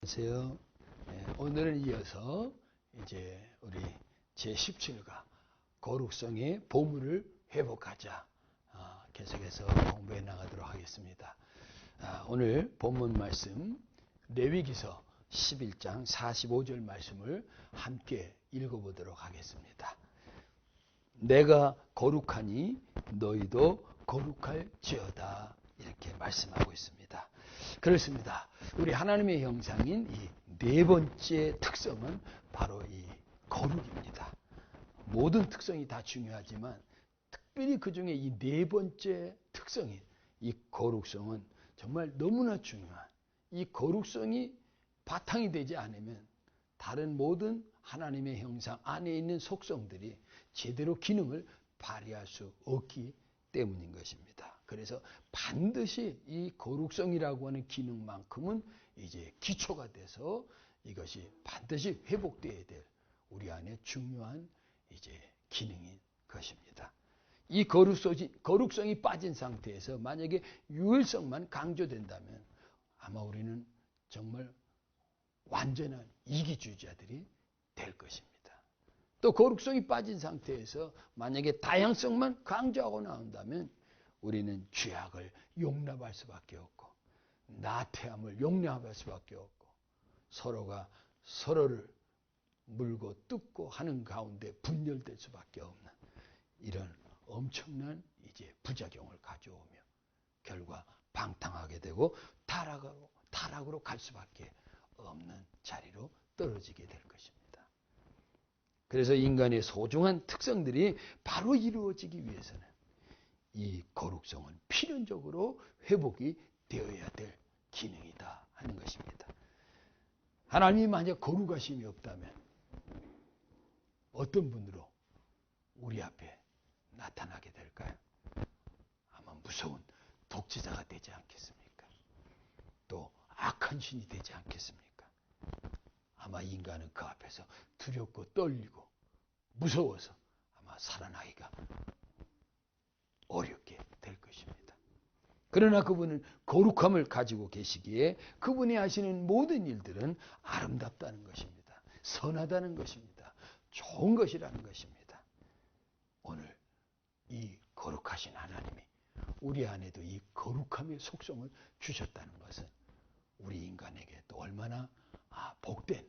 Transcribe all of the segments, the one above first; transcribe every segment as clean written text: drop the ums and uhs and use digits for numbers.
안녕하세요. 오늘은 이어서 이제 우리 제17과 거룩성의 보물을 회복하자 계속해서 공부해 나가도록 하겠습니다. 오늘 본문 말씀 레위기서 11장 45절 말씀을 함께 읽어보도록 하겠습니다. 내가 거룩하니 너희도 거룩할지어다 이렇게 말씀하고 있습니다. 그렇습니다. 우리 하나님의 형상인 이 네 번째 특성은 바로 이 거룩입니다. 모든 특성이 다 중요하지만 특별히 그 중에 이 네 번째 특성인 이 거룩성은 정말 너무나 중요한, 이 거룩성이 바탕이 되지 않으면 다른 모든 하나님의 형상 안에 있는 속성들이 제대로 기능을 발휘할 수 없기 때문인 것입니다. 그래서 반드시 이 거룩성이라고 하는 기능만큼은 이제 기초가 돼서 이것이 반드시 회복되어야 될 우리 안에 중요한 이제 기능인 것입니다. 이 거룩성이 빠진 상태에서 만약에 유일성만 강조된다면 아마 우리는 정말 완전한 이기주의자들이 될 것입니다. 또 거룩성이 빠진 상태에서 만약에 다양성만 강조하고 나온다면 우리는 죄악을 용납할 수밖에 없고 나태함을 용납할 수밖에 없고 서로가 서로를 물고 뜯고 하는 가운데 분열될 수밖에 없는 이런 엄청난 이제 부작용을 가져오며 결과 방탕하게 되고 타락으로 갈 수밖에 없는 자리로 떨어지게 될 것입니다. 그래서 인간의 소중한 특성들이 바로 이루어지기 위해서는 이 거룩성은 필연적으로 회복이 되어야 될 기능이다 하는 것입니다. 하나님이 만약 거룩하심이 없다면 어떤 분으로 우리 앞에 나타나게 될까요? 아마 무서운 독재자가 되지 않겠습니까? 또 악한 신이 되지 않겠습니까? 아마 인간은 그 앞에서 두렵고 떨리고 무서워서 아마 살아나기가 어렵게 될 것입니다. 그러나 그분은 거룩함을 가지고 계시기에 그분이 하시는 모든 일들은 아름답다는 것입니다. 선하다는 것입니다. 좋은 것이라는 것입니다. 오늘 이 거룩하신 하나님이 우리 안에도 이 거룩함의 속성을 주셨다는 것은 우리 인간에게 또 얼마나 복된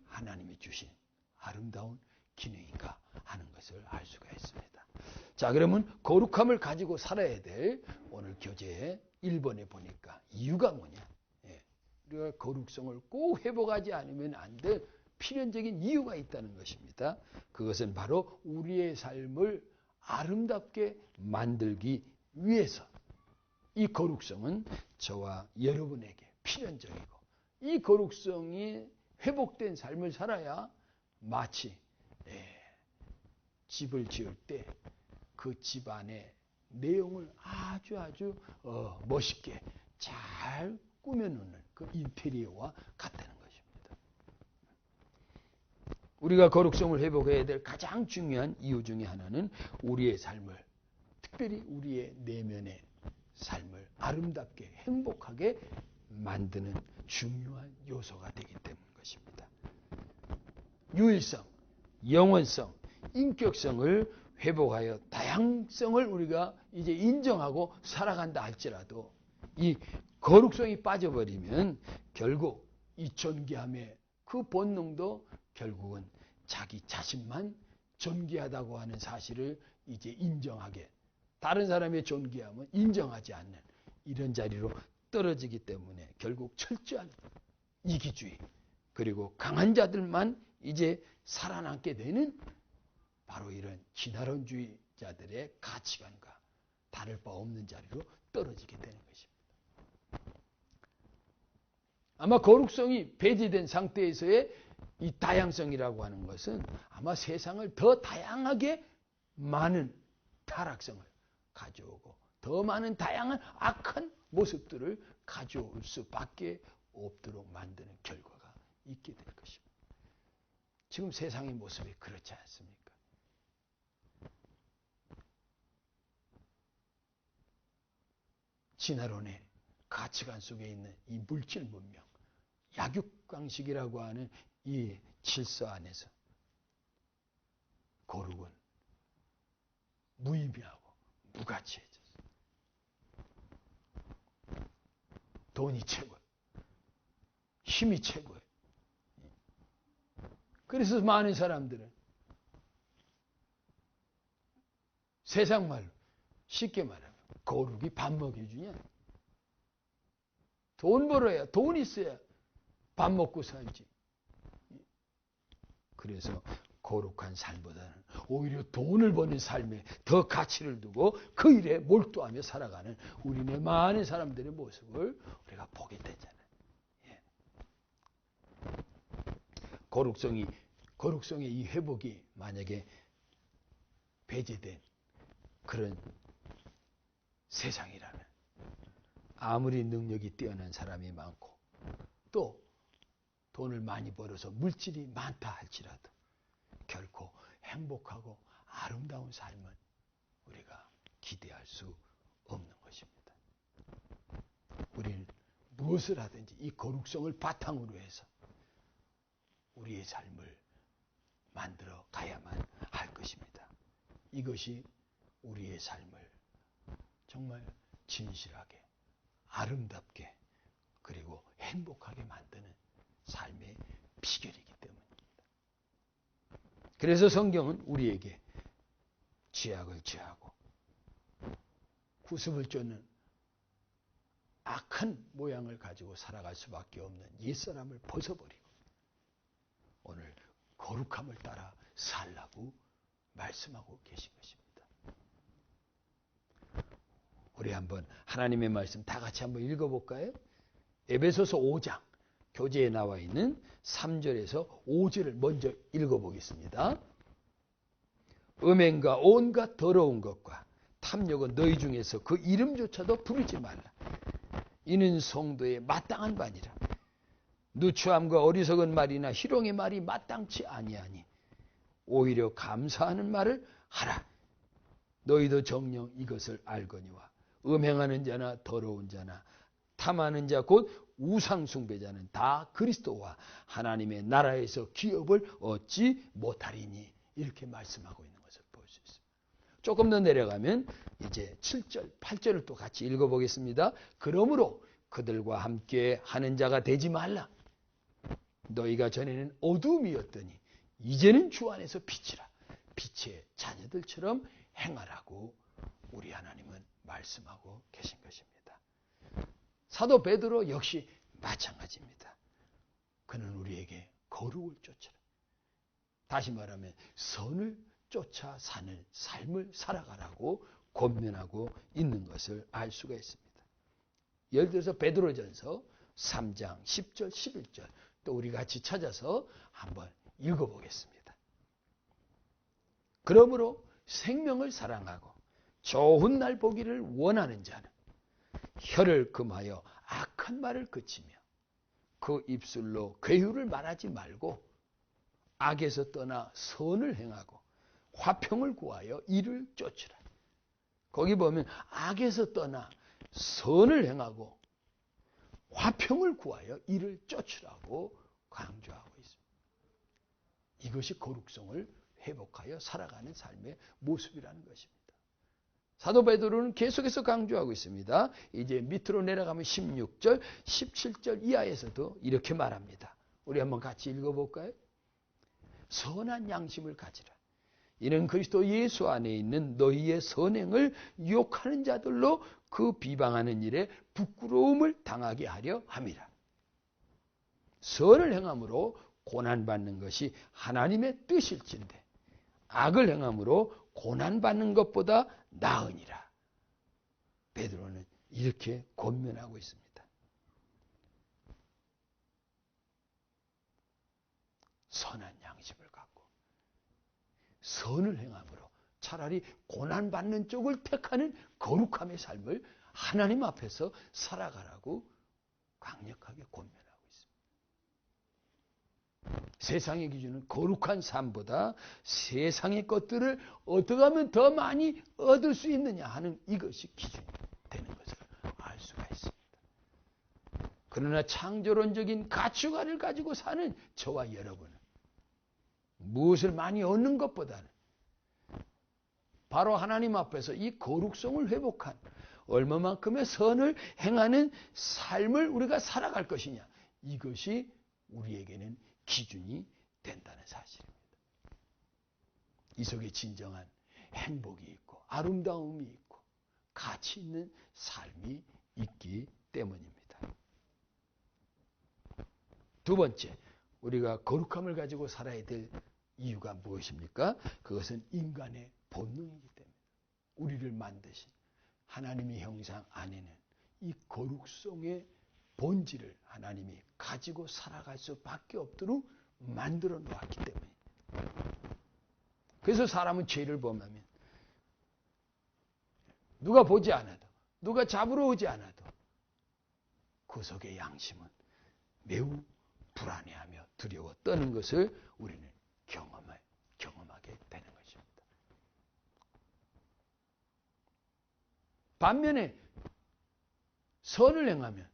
하나님이 주신 아름다운 기능인가 하는 것을 알 수가 있습니다. 자, 그러면 거룩함을 가지고 살아야 될 오늘 교재의 1번에 보니까 이유가 뭐냐? 우리가 거룩성을 꼭 회복하지 않으면 안 될 필연적인 이유가 있다는 것입니다. 그것은 바로 우리의 삶을 아름답게 만들기 위해서 이 거룩성은 저와 여러분에게 필연적이고 이 거룩성이 회복된 삶을 살아야 마치 집을 지을 때 그 집 안에 내용을 아주 멋있게 잘 꾸며놓는 그 인테리어와 같다는 것입니다. 우리가 거룩성을 회복해야 될 가장 중요한 이유 중에 하나는 우리의 삶을, 특별히 우리의 내면의 삶을 아름답게 행복하게 만드는 중요한 요소가 되기 때문인 것입니다. 유일성, 영원성, 인격성을 회복하여 다양성을 우리가 이제 인정하고 살아간다 할지라도 이 거룩성이 빠져버리면 결국 이 존귀함의 그 본능도 결국은 자기 자신만 존귀하다고 하는 사실을 이제 인정하게, 다른 사람의 존귀함은 인정하지 않는 이런 자리로 떨어지기 때문에 결국 철저한 이기주의 그리고 강한 자들만 이제 살아남게 되는 바로 이런 진화론주의자들의 가치관과 다를 바 없는 자리로 떨어지게 되는 것입니다. 아마 거룩성이 배제된 상태에서의 이 다양성이라고 하는 것은 아마 세상을 더 다양하게 많은 타락성을 가져오고 더 많은 다양한 악한 모습들을 가져올 수밖에 없도록 만드는 결과가 있게 될 것입니다. 지금 세상의 모습이 그렇지 않습니까? 진화론의 가치관 속에 있는 이 물질 문명, 약육강식이라고 하는 이 질서 안에서 거룩은 무의미하고 무가치해졌어요. 돈이 최고예요. 힘이 최고예요. 그래서 많은 사람들은 세상 말로 쉽게 말하면 거룩이 밥 먹여주냐? 돈 벌어야, 돈 있어야 밥 먹고 살지. 그래서 거룩한 삶보다는 오히려 돈을 버는 삶에 더 가치를 두고 그 일에 몰두하며 살아가는 우리네 많은 사람들의 모습을 우리가 보게 되잖아요. 예. 거룩성의 이 회복이 만약에 배제된 그런 세상이라면 아무리 능력이 뛰어난 사람이 많고 또 돈을 많이 벌어서 물질이 많다 할지라도 결코 행복하고 아름다운 삶은 우리가 기대할 수 없는 것입니다. 우리는 무엇을 하든지 이 거룩성을 바탕으로 해서 우리의 삶을 만들어 가야만 할 것입니다. 이것이 우리의 삶을 정말 진실하게, 아름답게, 그리고 행복하게 만드는 삶의 비결이기 때문입니다. 그래서 성경은 우리에게 죄악을 제하고 구습을 쫓는 악한 모양을 가지고 살아갈 수밖에 없는 옛사람을 벗어버리고 오늘 거룩함을 따라 살라고 말씀하고 계신 것입니다. 우리 한번 하나님의 말씀 다 같이 한번 읽어볼까요? 에베소서 5장 교재에 나와 있는 3절에서 5절을 먼저 읽어보겠습니다. 음행과 온갖 더러운 것과 탐욕은 너희 중에서 그 이름조차도 부르지 말라. 이는 성도의 마땅한 바니라. 누추함과 어리석은 말이나 희롱의 말이 마땅치 아니하니 오히려 감사하는 말을 하라. 너희도 정녕 이것을 알거니와 음행하는 자나 더러운 자나 탐하는 자 곧 우상 숭배자는 다 그리스도와 하나님의 나라에서 기업을 얻지 못하리니 이렇게 말씀하고 있는 것을 볼 수 있습니다. 조금 더 내려가면 이제 7절, 8절을 또 같이 읽어보겠습니다. 그러므로 그들과 함께 하는 자가 되지 말라. 너희가 전에는 어둠이었더니 이제는 주 안에서 빛이라. 빛의 자녀들처럼 행하라고 우리 하나님은 말씀하고 계신 것입니다. 사도 베드로 역시 마찬가지입니다. 그는 우리에게 거룩을 쫓으라. 다시 말하면 선을 쫓아 사는 삶을 살아가라고 권면하고 있는 것을 알 수가 있습니다. 예를 들어서 베드로전서 3장 10절 11절 또 우리 같이 찾아서 한번 읽어보겠습니다. 그러므로 생명을 사랑하고 좋은 날 보기를 원하는 자는 혀를 금하여 악한 말을 그치며 그 입술로 괴유를 말하지 말고 악에서 떠나 선을 행하고 화평을 구하여 이를 쫓으라. 거기 보면 악에서 떠나 선을 행하고 화평을 구하여 이를 쫓으라고 강조하고 있습니다. 이것이 거룩성을 회복하여 살아가는 삶의 모습이라는 것입니다. 사도 베드로는 계속해서 강조하고 있습니다. 이제 밑으로 내려가면 16절, 17절 이하에서도 이렇게 말합니다. 우리 한번 같이 읽어볼까요? 선한 양심을 가지라. 이는 그리스도 예수 안에 있는 너희의 선행을 욕하는 자들로 그 비방하는 일에 부끄러움을 당하게 하려 함이라. 선을 행함으로 고난받는 것이 하나님의 뜻일진데 악을 행함으로 고난받는 것보다 나으니라. 베드로는 이렇게 권면하고 있습니다. 선한 양심을 갖고 선을 행함으로 차라리 고난받는 쪽을 택하는 거룩함의 삶을 하나님 앞에서 살아가라고 강력하게 권면합니다. 세상의 기준은 거룩한 삶보다 세상의 것들을 어떻게 하면 더 많이 얻을 수 있느냐 하는 이것이 기준이 되는 것을 알 수가 있습니다. 그러나 창조론적인 가치관을 가지고 사는 저와 여러분은 무엇을 많이 얻는 것보다는 바로 하나님 앞에서 이 거룩성을 회복한 얼마만큼의 선을 행하는 삶을 우리가 살아갈 것이냐, 이것이 우리에게는 기준이 된다는 사실입니다. 이 속에 진정한 행복이 있고 아름다움이 있고 가치 있는 삶이 있기 때문입니다. 두 번째, 우리가 거룩함을 가지고 살아야 될 이유가 무엇입니까? 그것은 인간의 본능이기 때문에 우리를 만드신 하나님의 형상 안에는 이 거룩성의 본질을 하나님이 가지고 살아갈 수밖에 없도록 만들어 놓았기 때문에. 그래서 사람은 죄를 범하면 누가 보지 않아도, 누가 잡으러 오지 않아도 그 속의 양심은 매우 불안해하며 두려워 떠는 것을 우리는 경험하게 되는 것입니다. 반면에 선을 행하면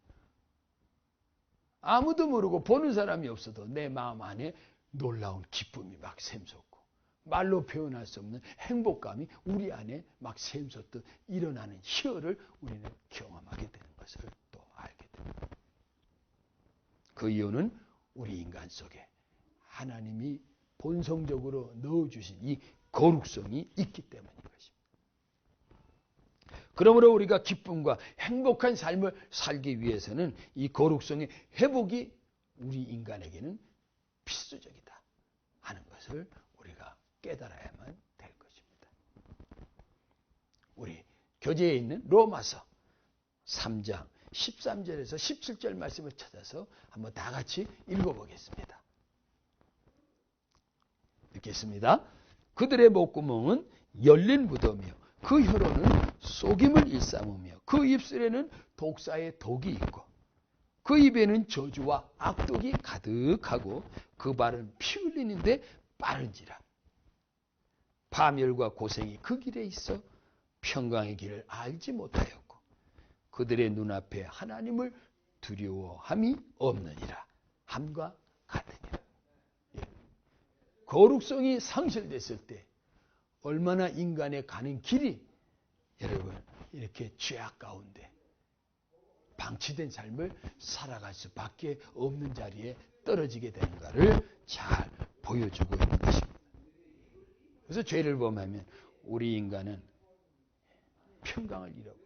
아무도 모르고 보는 사람이 없어도 내 마음 안에 놀라운 기쁨이 막 샘솟고 말로 표현할 수 없는 행복감이 우리 안에 막 샘솟듯 일어나는 희열을 우리는 경험하게 되는 것을 또 알게 됩니다. 그 이유는 우리 인간 속에 하나님이 본성적으로 넣어주신 이 거룩성이 있기 때문인 것입니다. 그러므로 우리가 기쁨과 행복한 삶을 살기 위해서는 이 거룩성의 회복이 우리 인간에게는 필수적이다 하는 것을 우리가 깨달아야만 될 것입니다. 우리 교재에 있는 로마서 3장 13절에서 17절 말씀을 찾아서 한번 다 같이 읽어보겠습니다. 읽겠습니다. 그들의 목구멍은 열린 무덤이요 그 혀로는 속임을 일삼으며 그 입술에는 독사의 독이 있고 그 입에는 저주와 악독이 가득하고 그 발은 피 흘리는데 빠른지라. 파멸과 고생이 그 길에 있어 평강의 길을 알지 못하였고 그들의 눈앞에 하나님을 두려워함이 없느니라. 함과 같으니라. 거룩성이 상실됐을 때 얼마나 인간의 가는 길이 여러분 이렇게 죄악 가운데 방치된 삶을 살아갈 수밖에 없는 자리에 떨어지게 되는가를 잘 보여주고 있는 것입니다. 그래서 죄를 범하면 우리 인간은 평강을 잃어버리고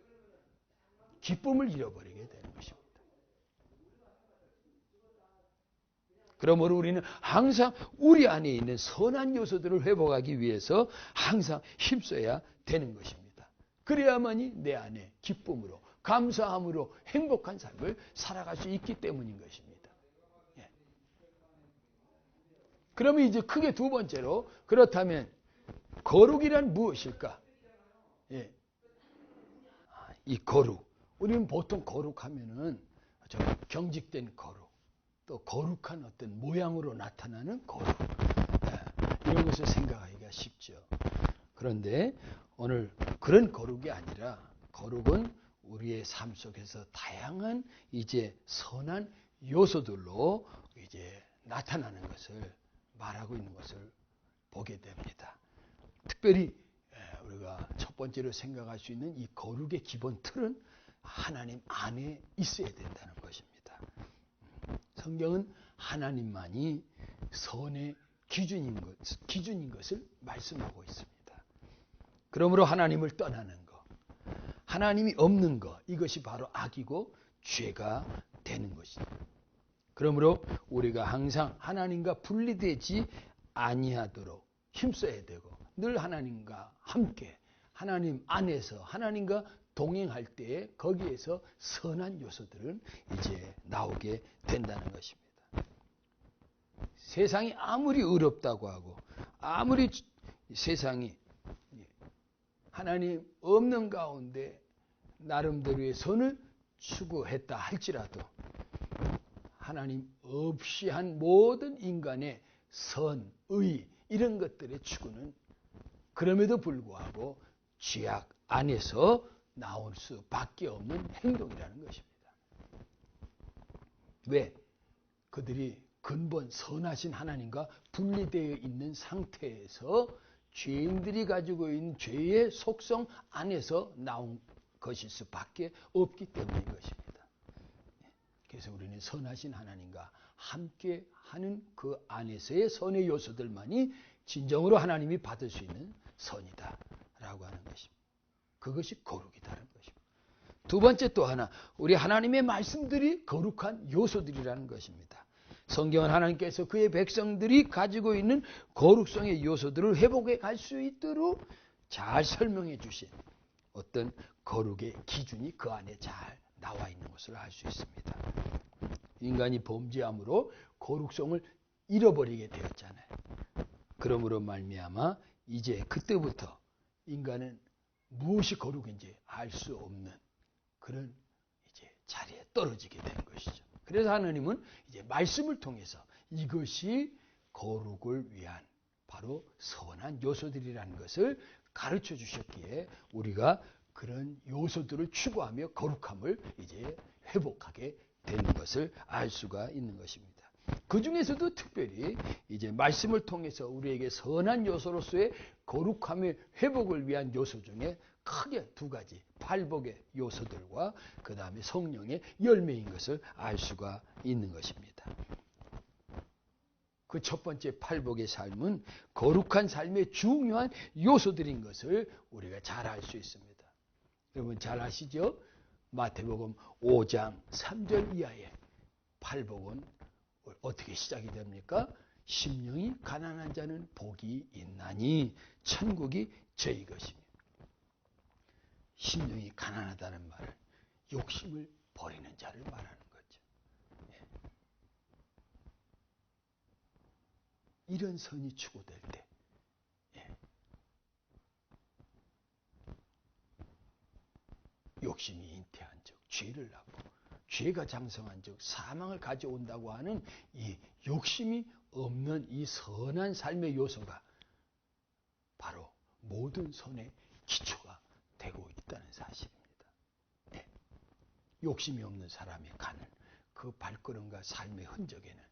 기쁨을 잃어버리게 되는 것입니다. 그러므로 우리는 항상 우리 안에 있는 선한 요소들을 회복하기 위해서 항상 힘써야 되는 것입니다. 그래야만이 내 안에 기쁨으로 감사함으로 행복한 삶을 살아갈 수 있기 때문인 것입니다. 예. 그러면 이제 크게 두 번째로 그렇다면 거룩이란 무엇일까? 예. 이 거룩. 우리는 보통 거룩하면은 좀 경직된 거룩, 또 거룩한 어떤 모양으로 나타나는 거룩, 이런 것을 생각하기가 쉽죠. 그런데 오늘 그런 거룩이 아니라 거룩은 우리의 삶 속에서 다양한 이제 선한 요소들로 이제 나타나는 것을 말하고 있는 것을 보게 됩니다. 특별히 우리가 첫 번째로 생각할 수 있는 이 거룩의 기본 틀은 하나님 안에 있어야 된다는 것입니다. 성경은 하나님만이 선의 기준인 것을 말씀하고 있습니다. 그러므로 하나님을 떠나는 것, 하나님이 없는 것, 이것이 바로 악이고 죄가 되는 것입니다. 그러므로 우리가 항상 하나님과 분리되지 아니하도록 힘써야 되고 늘 하나님과 함께 하나님 안에서 하나님과 동행할 때에 거기에서 선한 요소들은 이제 나오게 된다는 것입니다. 세상이 아무리 어렵다고 하고 아무리 세상이 하나님 없는 가운데 나름대로의 선을 추구했다 할지라도 하나님 없이 한 모든 인간의 선, 의 이런 것들의 추구는 그럼에도 불구하고 죄악 안에서 나올 수밖에 없는 행동이라는 것입니다. 왜? 그들이 근본 선하신 하나님과 분리되어 있는 상태에서 죄인들이 가지고 있는 죄의 속성 안에서 나온 것일 수밖에 없기 때문인 것입니다. 그래서 우리는 선하신 하나님과 함께 하는 그 안에서의 선의 요소들만이 진정으로 하나님이 받을 수 있는 선이다라고 하는 것입니다. 그것이 거룩이다라는 것입니다. 두 번째 또 하나, 우리 하나님의 말씀들이 거룩한 요소들이라는 것입니다. 성경은 하나님께서 그의 백성들이 가지고 있는 거룩성의 요소들을 회복해 갈 수 있도록 잘 설명해 주신 어떤 거룩의 기준이 그 안에 잘 나와 있는 것을 알 수 있습니다. 인간이 범죄함으로 거룩성을 잃어버리게 되었잖아요. 그러므로 말미암아 이제 그때부터 인간은 무엇이 거룩인지 알 수 없는 그런 이제 자리에 떨어지게 되는 것이죠. 그래서 하나님은 이제 말씀을 통해서 이것이 거룩을 위한 바로 선한 요소들이라는 것을 가르쳐 주셨기에 우리가 그런 요소들을 추구하며 거룩함을 이제 회복하게 되는 것을 알 수가 있는 것입니다. 그 중에서도 특별히 이제 말씀을 통해서 우리에게 선한 요소로서의 거룩함의 회복을 위한 요소 중에 크게 두 가지, 팔복의 요소들과 그 다음에 성령의 열매인 것을 알 수가 있는 것입니다. 그 첫 번째 팔복의 삶은 거룩한 삶의 중요한 요소들인 것을 우리가 잘 알 수 있습니다. 여러분 잘 아시죠? 마태복음 5장 3절 이하의 팔복은 어떻게 시작이 됩니까? 심령이 가난한 자는 복이 있나니 천국이 저희 것입니다. 심령이 가난하다는 말은 욕심을 버리는 자를 말하는 거죠. 이런 선이 추구될 때 욕심이 잉태한 즉 죄를 낳고 죄가 장성한 즉 사망을 가져온다고 하는 이 욕심이 없는 이 선한 삶의 요소가 바로 모든 선의 기초가 되고 있다는 사실입니다. 네. 욕심이 없는 사람이 가는 그 발걸음과 삶의 흔적에는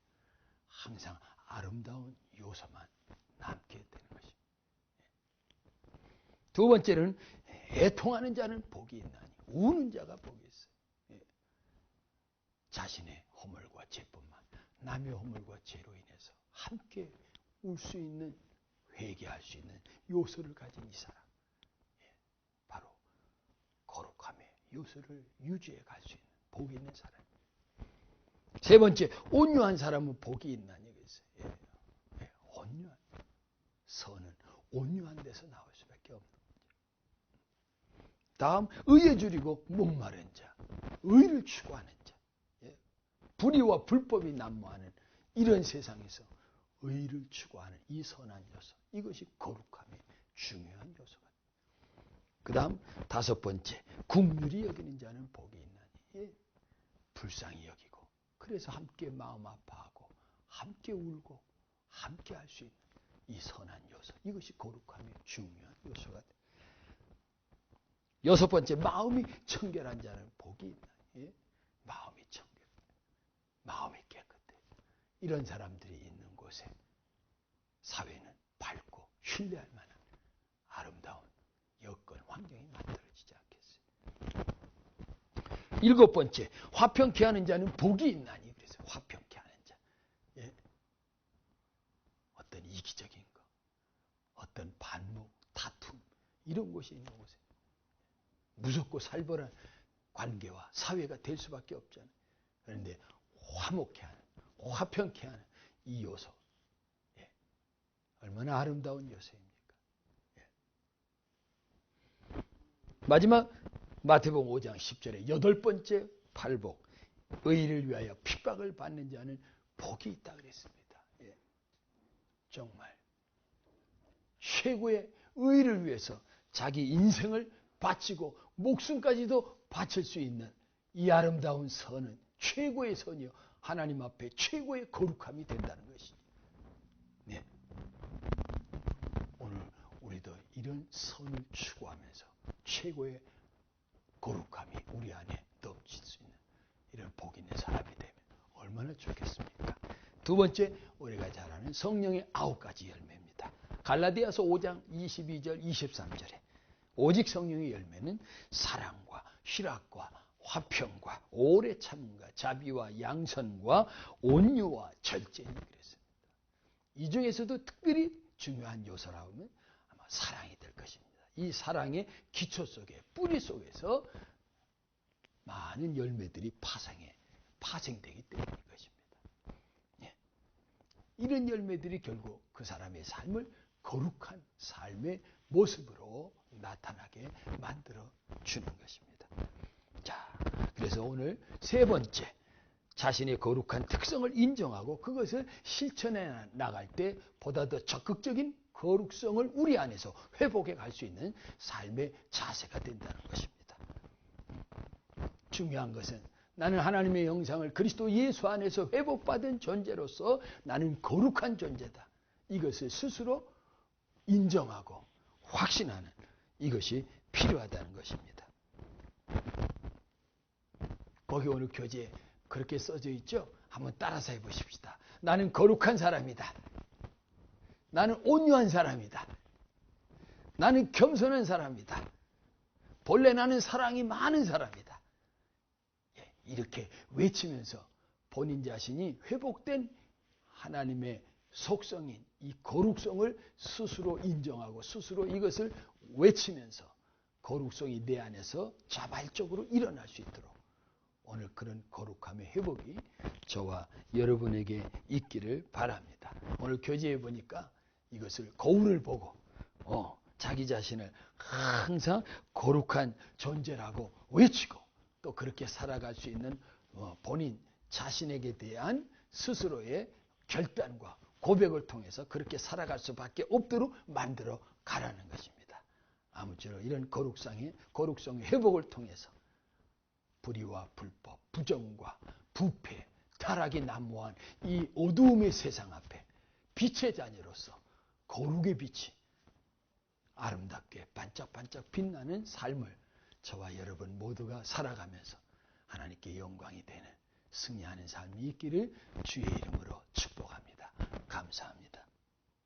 항상 아름다운 요소만 남게 되는 것입니다. 두 번째는 애통하는 자는 복이 있나니 우는 자가 복이 있어요. 자신의 허물과 죄뿐만 남의 허물과 죄로 인해서 함께 울 수 있는 회개할 수 있는 요소를 가진 이 사람 바로 거룩함의 요소를 유지해 갈 수 있는 복이 있는 사람. 세 번째 온유한 사람은 복이 있나니 그랬어요. 온유한 선은 온유한 데서 나올 수밖에 없는 거죠. 다음 의에 줄이고 목마른 자, 의를 추구하는 자, 불의와 불법이 난무하는 이런 세상에서 의를 추구하는 이 선한 요소, 이것이 거룩함의 중요한 요소가. 그 다음 다섯 번째 긍휼히 여기는 자는 복이 있나니 불쌍히 여기고 그래서 함께 마음 아파하고 함께 울고 함께 할 수 있는 이 선한 요소, 이것이 거룩함의 중요한 요소가 됩니다. 여섯 번째 마음이 청결한 자는 복이 있나니 마음이 청결, 마음이 깨끗해. 이런 사람들이 있는 곳에 사회는 밝고 신뢰할 만한 아름다운 여건, 환경이 만들어지지 않겠어요. 일곱 번째, 화평케 하는 자는 복이 있나니 그래서 화평케 하는 자. 어떤 이기적인 거, 어떤 반목, 다툼 이런 것이 있는 곳에 무섭고 살벌한 관계와 사회가 될 수밖에 없잖아요. 그런데 화목케 하는, 화평케 하는 이 요소, 얼마나 아름다운 요소입니까? 마지막 마태복음 5장 10절에 여덟 번째 팔복, 의를 위하여 핍박을 받는 자는 복이 있다 그랬습니다. 정말 최고의 의를 위해서 자기 인생을 바치고 목숨까지도 바칠 수 있는 이 아름다운 선은 최고의 선이요 하나님 앞에 최고의 거룩함이 된다는 것이죠. 네. 오늘 우리도 이런 선을 추구하면서 최고의 거룩함이 우리 안에 넘칠 수 있는 이런 복 있는 사람이 되면 얼마나 좋겠습니까? 두 번째, 우리가 잘 아는 성령의 9가지 열매입니다. 갈라디아서 5장 22절 23절에 오직 성령의 열매는 사랑과 희락과 화평과 오래 참음과 자비와 양선과 온유와 절제니 그랬습니다. 이 중에서도 특별히 중요한 요소라고 하면 아마 사랑이 될 것입니다. 이 사랑의 기초 속에, 뿌리 속에서 많은 열매들이 파생되기 때문인 것입니다. 예. 이런 열매들이 결국 그 사람의 삶을 거룩한 삶의 모습으로 나타나게 만들어 주는 것입니다. 자, 그래서 오늘 세 번째, 자신의 거룩한 특성을 인정하고 그것을 실천해 나갈 때 보다 더 적극적인 거룩성을 우리 안에서 회복해 갈 수 있는 삶의 자세가 된다는 것입니다. 중요한 것은 나는 하나님의 형상을 그리스도 예수 안에서 회복받은 존재로서 나는 거룩한 존재다. 이것을 스스로 인정하고 확신하는 이것이 필요하다는 것입니다. 거기 오늘 교재에 그렇게 써져 있죠? 한번 따라서 해보십시다. 나는 거룩한 사람이다. 나는 온유한 사람이다. 나는 겸손한 사람이다. 본래 나는 사랑이 많은 사람이다. 이렇게 외치면서 본인 자신이 회복된 하나님의 속성인 이 거룩성을 스스로 인정하고 스스로 이것을 외치면서 거룩성이 내 안에서 자발적으로 일어날 수 있도록 오늘 그런 거룩함의 회복이 저와 여러분에게 있기를 바랍니다. 오늘 교재에 보니까 이것을 거울을 보고 자기 자신을 항상 거룩한 존재라고 외치고 또 그렇게 살아갈 수 있는 본인 자신에게 대한 스스로의 결단과 고백을 통해서 그렇게 살아갈 수밖에 없도록 만들어 가라는 것입니다. 아무쪼록 이런 거룩성의 회복을 통해서 불의와 불법, 부정과 부패, 타락이 난무한 이 어두움의 세상 앞에 빛의 자녀로서 거룩의 빛이 아름답게 반짝반짝 빛나는 삶을 저와 여러분 모두가 살아가면서 하나님께 영광이 되는 승리하는 삶이 있기를 주의 이름으로 축복합니다. 감사합니다.